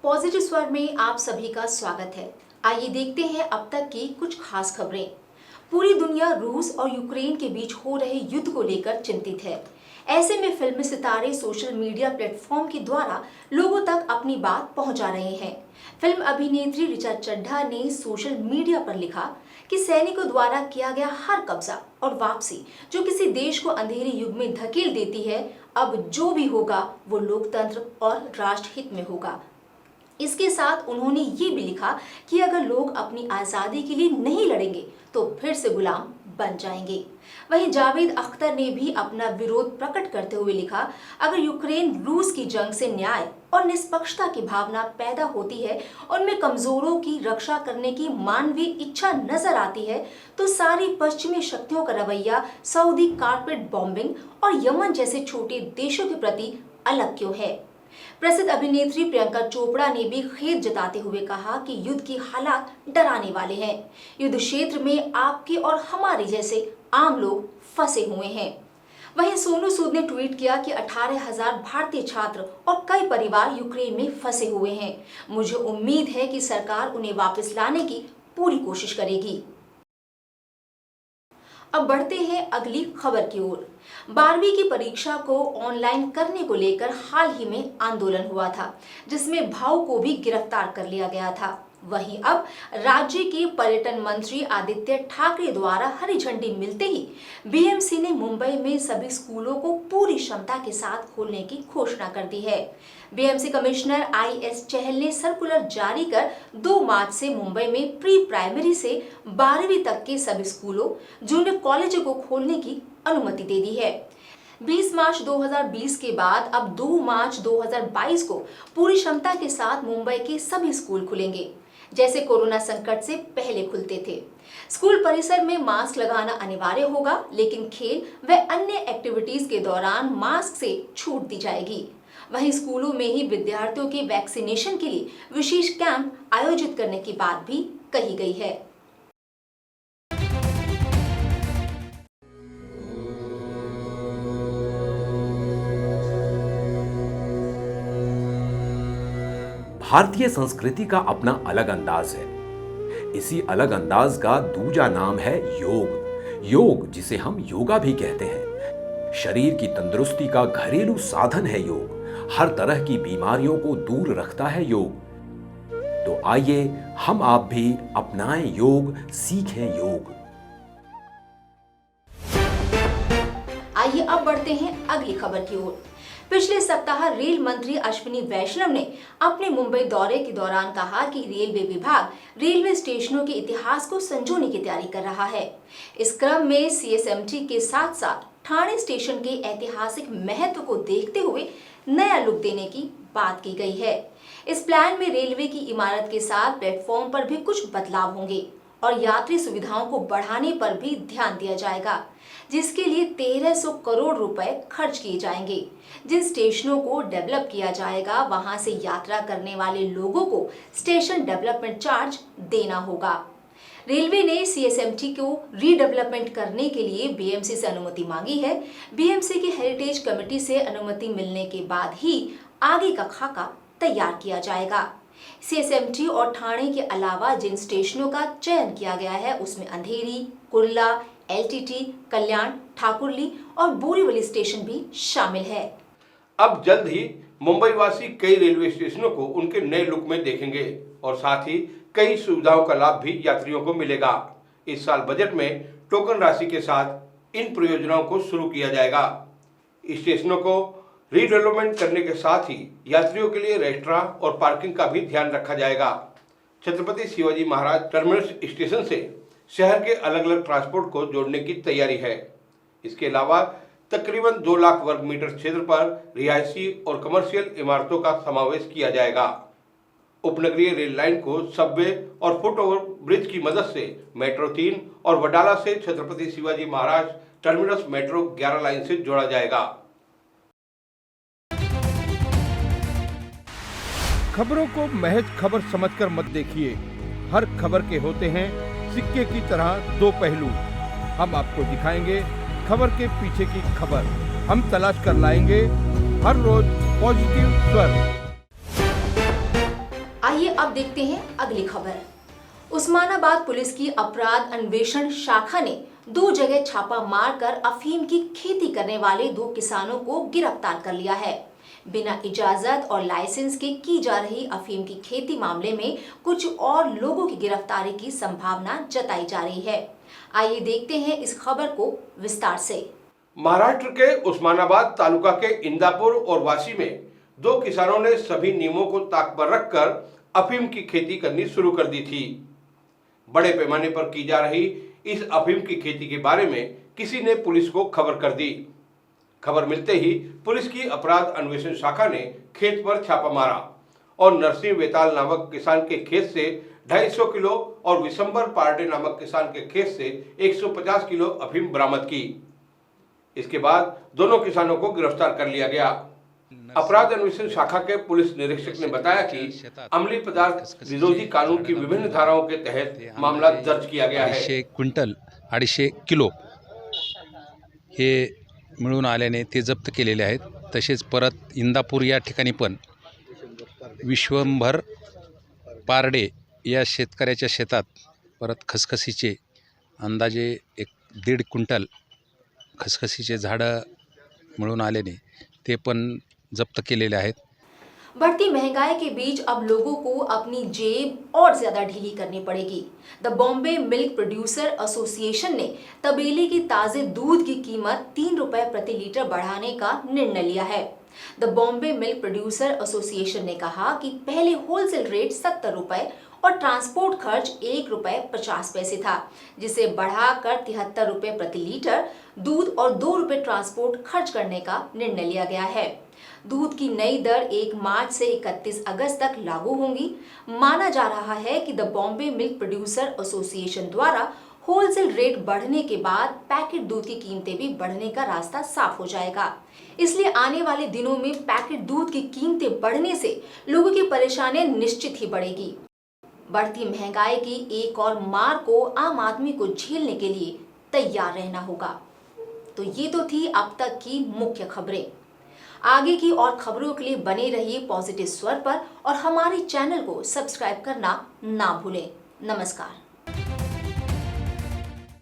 Positive स्वर में आप सभी का स्वागत है। आइए देखते हैं अब तक की कुछ खास खबरें। पूरी दुनिया रूस और यूक्रेन के बीच हो रहे युद्ध को लेकर चिंतित है। ऐसे में फिल्मी सितारे सोशल मीडिया प्लेटफॉर्म के द्वारा लोगों तक अपनी बात पहुंचा रहे हैं। फिल्म अभिनेत्री ऋचा चड्ढा ने सोशल मीडिया पर लिखा कि सैनिकों द्वारा किया गया हर कब्जा और वापसी जो किसी देश को अंधेरे युग में धकेल देती है, अब जो भी होगा वो लोकतंत्र और राष्ट्र हित में होगा। इसके साथ उन्होंने ये भी लिखा कि अगर लोग अपनी आज़ादी के लिए नहीं लड़ेंगे तो फिर से गुलाम बन जाएंगे। वहीं जावेद अख्तर ने भी अपना विरोध प्रकट करते हुए लिखा, अगर यूक्रेन रूस की जंग से न्याय और निष्पक्षता की भावना पैदा होती है, उनमें कमजोरों की रक्षा करने की मानवीय इच्छा नजर आती है, तो सारी पश्चिमी शक्तियों का रवैया सऊदी कारपेट बॉम्बिंग और यमन जैसे छोटे देशों के प्रति अलग क्यों है। प्रसिद्ध अभिनेत्री प्रियंका चोपड़ा ने भी खेद जताते हुए कहा कि युद्ध की हालात डराने वाले हैं। युद्ध क्षेत्र में आपके और हमारे जैसे आम लोग फंसे हुए हैं। वहीं सोनू सूद ने ट्वीट किया कि 18,000 भारतीय छात्र और कई परिवार यूक्रेन में फंसे हुए हैं। मुझे उम्मीद है कि सरकार उन्हें वापस लाने की पूरी कोशिश करेगी। अब बढ़ते हैं अगली खबर की ओर। 12वीं की परीक्षा को ऑनलाइन करने को लेकर हाल ही में आंदोलन हुआ था, जिसमें भाऊ को भी गिरफ्तार कर लिया गया था। वहीं अब राज्य के पर्यटन मंत्री आदित्य ठाकरे द्वारा हरी झंडी मिलते ही बीएमसी ने मुंबई में सभी स्कूलों को पूरी क्षमता के साथ खोलने की घोषणा कर दी है। बीएमसी कमिश्नर IS चहल ने सर्कुलर जारी कर 2 मार्च से मुंबई में प्री प्राइमरी से 12वीं तक के सभी स्कूलों, जूनियर कॉलेजों को खोलने की अनुमति दे दी है। 20 मार्च 2020 के बाद अब 2 मार्च 2022 को पूरी क्षमता के साथ मुंबई के सभी स्कूल खुलेंगे, जैसे कोरोना संकट से पहले खुलते थे। स्कूल परिसर में मास्क लगाना अनिवार्य होगा, लेकिन खेल व अन्य एक्टिविटीज के दौरान मास्क से छूट दी जाएगी। वहीं स्कूलों में ही विद्यार्थियों के वैक्सीनेशन के लिए विशेष कैंप आयोजित करने की बात भी कही गई है। भारतीय संस्कृति का अपना अलग अंदाज है। इसी अलग अंदाज का दूजा नाम है योग। योग, जिसे हम योगा भी कहते हैं, शरीर की तंदुरुस्ती का घरेलू साधन है योग। हर तरह की बीमारियों को दूर रखता है योग। तो आइए हम आप भी अपनाएं योग, सीखें योग। आइए अब बढ़ते हैं अगली खबर की ओर। पिछले सप्ताह रेल मंत्री अश्विनी वैष्णव ने अपने मुंबई दौरे के दौरान कहा कि रेलवे विभाग रेलवे स्टेशनों के इतिहास को संजोने की तैयारी कर रहा है। इस क्रम में CSMT के साथ साथ ठाणे स्टेशन के ऐतिहासिक महत्व को देखते हुए नया लुक देने की बात की गई है। इस प्लान में रेलवे की इमारत के साथ प्लेटफॉर्म पर भी कुछ बदलाव होंगे और यात्री सुविधाओं को बढ़ाने पर भी ध्यान दिया जाएगा, जिसके लिए 1300 करोड़ रुपए खर्च किए जाएंगे। जिन स्टेशनों को डेवलप किया जाएगा, वहां से यात्रा करने वाले लोगों को स्टेशन डेवलपमेंट चार्ज देना होगा। रेलवे ने CSMT को रीडेवलपमेंट करने के लिए BMC से अनुमति मांगी है। BMC की हेरिटेज कमेटी से अनुमति मिलने के बाद ही आगे का खाका तैयार किया जाएगा। CSMT और ठाणे के अलावा जिन स्टेशनों का चयन किया गया है, उसमें अंधेरी, कुर्ला, LTT, कल्याण, ठाकुरली और बोरीवली स्टेशन भी शामिल है। अब जल्द ही मुंबई वासी कई रेलवे स्टेशनों को उनके नए लुक में देखेंगे और साथ ही कई सुविधाओं का लाभ भी यात्रियों को मिलेगा। इस साल बजट में टोकन राशि के साथ इन परियोजनाओं को शुरू किया जाएगा। स्टेशनों को रीडेवलपमेंट करने के साथ ही यात्रियों के लिए रेस्टोरेंट और पार्किंग का भी ध्यान रखा जाएगा। छत्रपति शिवाजी महाराज टर्मिनस स्टेशन से शहर के अलग अलग ट्रांसपोर्ट को जोड़ने की तैयारी है। इसके अलावा तकरीबन 2 लाख वर्ग मीटर क्षेत्र पर रिहायशी और कमर्शियल इमारतों का समावेश किया जाएगा। उपनगरीय रेल लाइन को सबवे और फुट ओवर ब्रिज की मदद से मेट्रो 3 और वडाला से Chhatrapati Shivaji Maharaj terminus metro 11 line से जोड़ा जाएगा। खबरों को महज खबर समझकर मत देखिए। हर खबर के होते हैं सिक्के की तरह 2 पहलू। हम आपको दिखाएंगे खबर के पीछे की खबर। हम तलाश कर लाएंगे हर रोज पॉजिटिव स्वर। आइए अब देखते हैं अगली खबर। उस्मानाबाद पुलिस की अपराध अन्वेषण शाखा ने 2 जगह छापा मारकर अफीम की खेती करने वाले 2 किसानों को गिरफ्तार कर लिया है। बिना इजाजत और लाइसेंस के की जा रही अफीम की खेती मामले में कुछ और लोगों की गिरफ्तारी की संभावना जताई जा रही है। आइए देखते हैं इस खबर को विस्तार से। महाराष्ट्र के उस्मानाबाद तालुका के इंदापुर और वासी में 2 किसानों ने सभी नियमों को ताक पर रखकर अफीम की खेती करनी शुरू कर दी थी। बड़े पैमाने पर की जा रही इस अफीम की खेती के बारे में किसी ने पुलिस को खबर कर दी। खबर मिलते ही पुलिस की अपराध अन्वेषण शाखा ने खेत पर छापा मारा और नरसिंह वेताल नामक किसान के खेत से 250 किलो और विशंबर पार्डे नामक किसान के खेत से 150 किलो अफीम बरामद की। इसके बाद दोनों किसानों को गिरफ्तार कर लिया गया। अपराध अन्वेषण शाखा के पुलिस निरीक्षक ने बताया कि अमली पदार्थ विरोधी कानून की विभिन्न धाराओं के तहत मामला दर्ज किया गया है। 250 क्विंटल 250 किलो हे मिळून आल्याने ते जप्त केलेले आहेत। तसेच परत इंदापूर या ठिकाणी पण विश्वंभर पारडे या शेतकऱ्याच्या शेतात परत खसखसीचे अंदाजे 1.5 क्विंटल खसखसीचे झाडं मिळून आल्याने ते पण जप्त केलेले आहेत। बढ़ती महंगाई के बीच अब लोगों को अपनी जेब और ज्यादा ढीली करनी पड़ेगी। The Bombay milk producer association ने तबेले की ताजे दूध की कीमत 3 रुपए प्रति लीटर बढ़ाने का निर्णय लिया है। The Bombay milk producer association ने कहा कि पहले होलसेल रेट 70 रुपए और ट्रांसपोर्ट खर्च 1 रुपए 50 पैसे था, जिसे बढ़ाकर 73 रुपए प्रति लीटर दूध और 2 रुपए ट्रांसपोर्ट खर्च करने का निर्णय लिया गया है। दूध की नई दर 1 मार्च से 31 अगस्त तक लागू होंगी। माना जा रहा है कि the Bombay milk producer association द्वारा होलसेल रेट बढ़ने के बाद पैकेट दूध की कीमतें भी बढ़ने का रास्ता साफ हो जाएगा। इसलिए आने वाले दिनों में पैकेट दूध की कीमतें बढ़ने से लोगों की परेशानी निश्चित ही बढ़ेगी। बढ़ती महंगाई की एक और मार को आम आदमी को झेलने के लिए तैयार रहना होगा। तो ये तो थी अब तक की मुख्य खबरें। आगे की और खबरों के लिए बने रहिए पॉजिटिव स्वर पर और हमारे चैनल को सब्सक्राइब करना ना भूलें। नमस्कार।